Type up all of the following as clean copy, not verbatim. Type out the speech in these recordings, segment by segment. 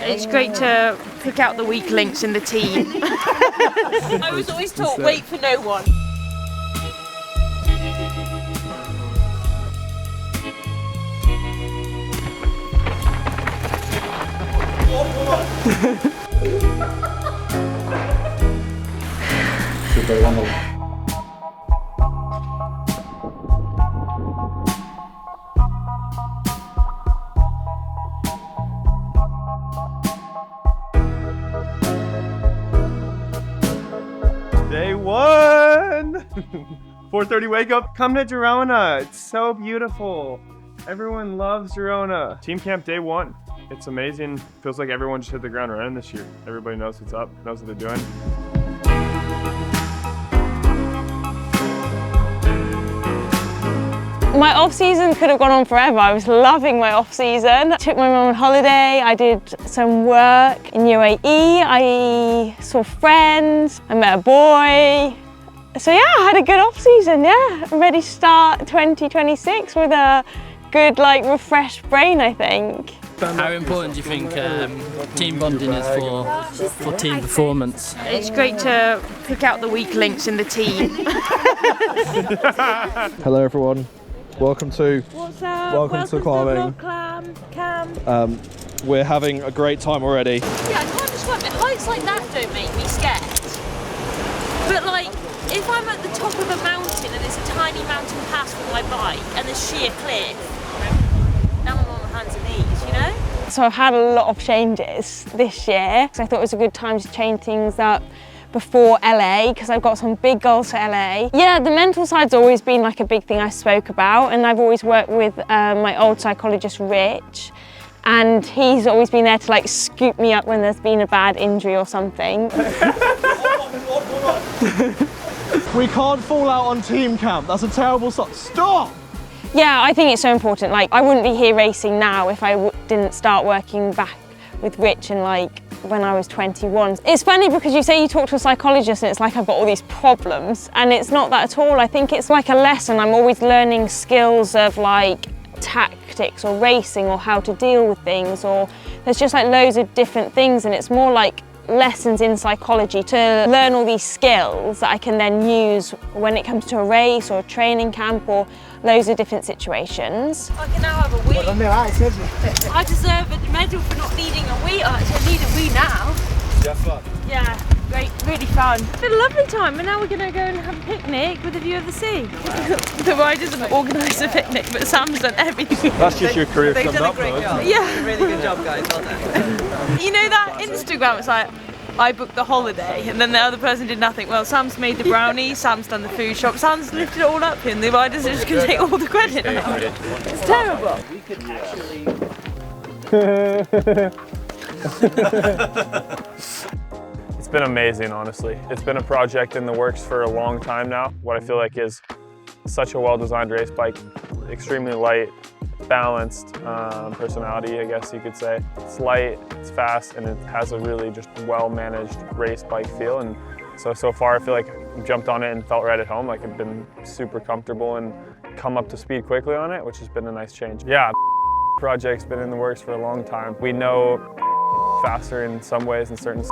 It's great to pick out the weak links in the team. I was always taught, wait for no one. Day one! 4:30 wake up, come to Girona. It's so beautiful. Everyone loves Girona. Team camp day one. It's amazing. Feels like everyone just hit the ground running this year. Everybody knows what's up, knows what they're doing. My off season could have gone on forever. I was loving my off season. I took my mum on holiday, I did some work in UAE, I saw friends, I met a boy. So yeah, I had a good off season, yeah. I'm ready to start 2026 with a good, refreshed brain, I think. How important do you think team bonding is for team performance? It's great to pick out the weak links in the team. Hello everyone. Welcome to Welcome to climbing. Cam. We're having a great time already. Yeah, I can't describe it. Heights like that don't make me scared. But if I'm at the top of a mountain and it's a tiny mountain pass with my bike and a sheer cliff, now I'm on my hands and knees, you know? So I've had a lot of changes this year. So I thought it was a good time to change things up before LA, because I've got some big goals for LA. Yeah, the mental side's always been a big thing I spoke about, and I've always worked with my old psychologist, Rich, and he's always been there to scoop me up when there's been a bad injury or something. We can't fall out on team camp. That's a terrible start. Stop! Yeah, I think it's so important. I wouldn't be here racing now if I didn't start working back with Rich and when I was 21. It's funny because you say you talk to a psychologist and it's like I've got all these problems, and it's not that at all. I think it's like a lesson. I'm always learning skills of tactics or racing or how to deal with things, or there's just loads of different things, and it's more lessons in psychology to learn all these skills that I can then use when it comes to a race or a training camp or loads of different situations. I can now have a wee. I deserve a medal for not needing a wee. I need a wee now. Yeah, fun. Yeah, great, really fun. It's been a lovely time, and now we're going to go and have a picnic with a view of the sea. The riders have organised a picnic, but Sam's done everything. That's just your career They've summed done a up, great though, job. isn't it? Yeah. Really good job, guys. Well done. You know that Instagram, it's I booked the holiday and then the other person did nothing. Well, Sam's made the brownies, Sam's done the food shop, Sam's lifted it all up here, and the riders are just going to take all the credit now. It's terrible. We could actually... It's been amazing, honestly. It's been a project in the works for a long time now. What I feel like is such a well-designed race bike, extremely light, balanced personality, I guess you could say. It's light, it's fast, and it has a really just well-managed race bike feel. And so far I feel like I've jumped on it and felt right at home. I've been super comfortable and come up to speed quickly on it, which has been a nice change. Yeah, project's been in the works for a long time. We know faster in some ways in certain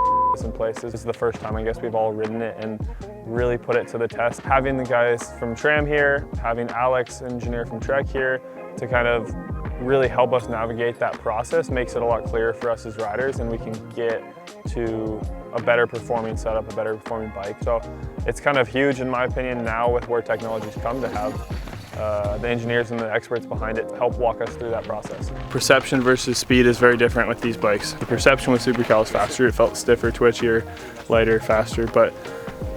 places. This is the first time I guess we've all ridden it and really put it to the test. Having the guys from Tram here, having Alex, engineer from Trek here, to kind of really help us navigate that process makes it a lot clearer for us as riders, and we can get to a better performing setup, a better performing bike. So it's kind of huge in my opinion now with where technology's come to have the engineers and the experts behind it help walk us through that process. Perception versus speed is very different with these bikes. The perception with Supercal is faster, it felt stiffer, twitchier, lighter, faster, but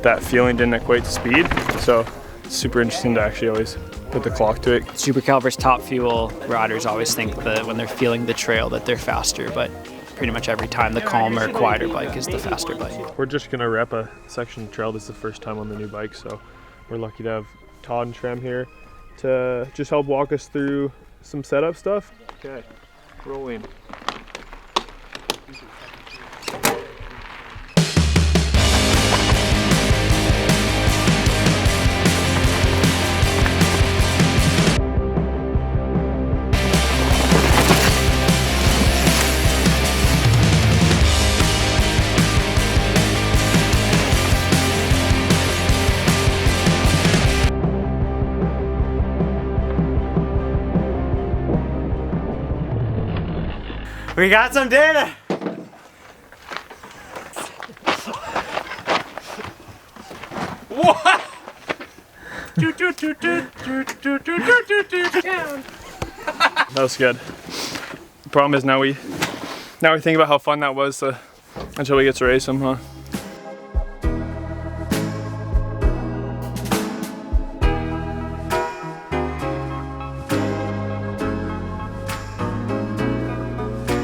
that feeling didn't equate to speed. So it's super interesting to actually always put the clock to it. Supercal versus Top Fuel riders always think that when they're feeling the trail that they're faster, but pretty much every time the calmer, quieter bike is the faster bike. We're just gonna rep a section of trail. This is the first time on the new bike, so we're lucky to have Todd and Trem here to just help walk us through some setup stuff. Okay, rolling. We got some data. What? That was good. The problem is now we think about how fun that was until we get to race them, huh?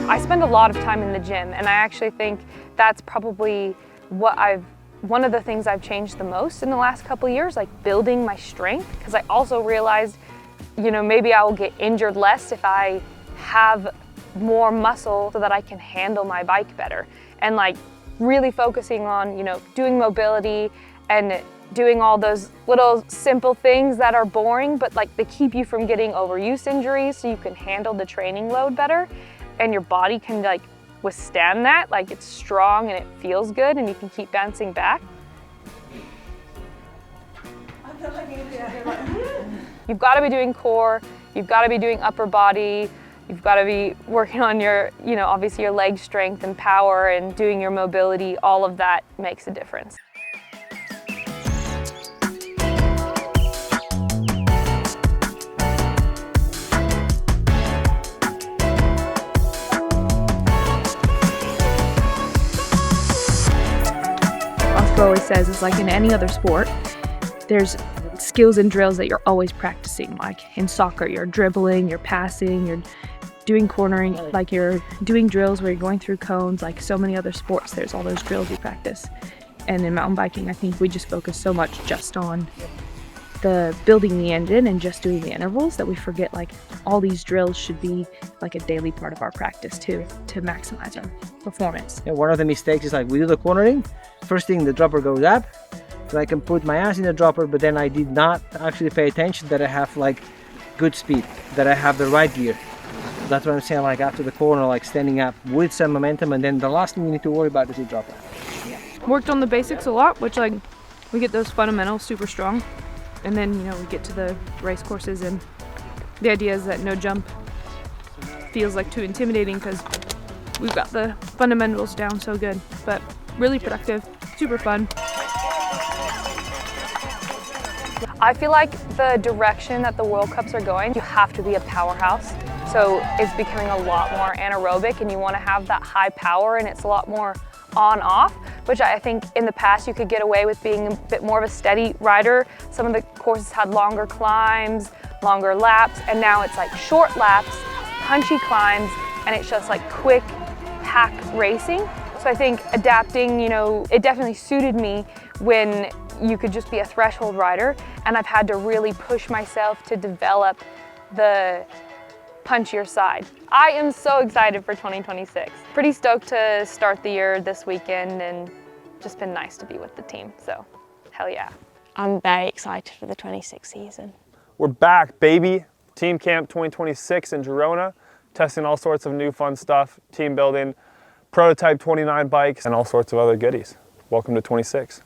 I spend a lot of time in the gym, and I actually think that's probably one of the things I've changed the most in the last couple of years, like building my strength, because I also realized, you know, maybe I will get injured less if I have more muscle so that I can handle my bike better. And like really focusing on, you know, doing mobility and doing all those little simple things that are boring, but like they keep you from getting overuse injuries so you can handle the training load better and your body can like withstand that, like it's strong and it feels good and you can keep bouncing back. You've got to be doing core, you've got to be doing upper body, you've got to be working on your, you know, obviously your leg strength and power and doing your mobility. All of that makes a difference. Always says is like in any other sport, there's skills and drills that you're always practicing. Like in soccer, you're dribbling, you're passing, you're doing cornering, like you're doing drills where you're going through cones. Like so many other sports, there's all those drills you practice. And in mountain biking, I think we just focus so much just on the building the engine and just doing the intervals that we forget like all these drills should be like a daily part of our practice too, to maximize our performance. Yeah, one of the mistakes is like we do the cornering, first thing the dropper goes up, so I can put my ass in the dropper, but then I did not actually pay attention that I have like good speed, that I have the right gear. That's what I'm saying, like after the corner, like standing up with some momentum, and then the last thing you need to worry about is the dropper. Yeah. Worked on the basics a lot, which like we get those fundamentals super strong. And then, you know, we get to the race courses and the idea is that no jump feels like too intimidating because we've got the fundamentals down so good, but really productive, super fun. I feel like the direction that the World Cups are going, you have to be a powerhouse. So it's becoming a lot more anaerobic and you want to have that high power and it's a lot more on-off, which I think in the past you could get away with being a bit more of a steady rider. Some of the courses had longer climbs, longer laps, and now it's like short laps, punchy climbs, and it's just like quick pack racing. So I think adapting, you know, it definitely suited me when you could just be a threshold rider, and I've had to really push myself to develop the punchier side. I am so excited for 2026. Pretty stoked to start the year this weekend and just been nice to be with the team, so hell yeah. I'm very excited for the 26 season. We're back, baby. Team Camp 2026 in Girona, testing all sorts of new fun stuff, team building, prototype 29 bikes, and all sorts of other goodies. Welcome to 26.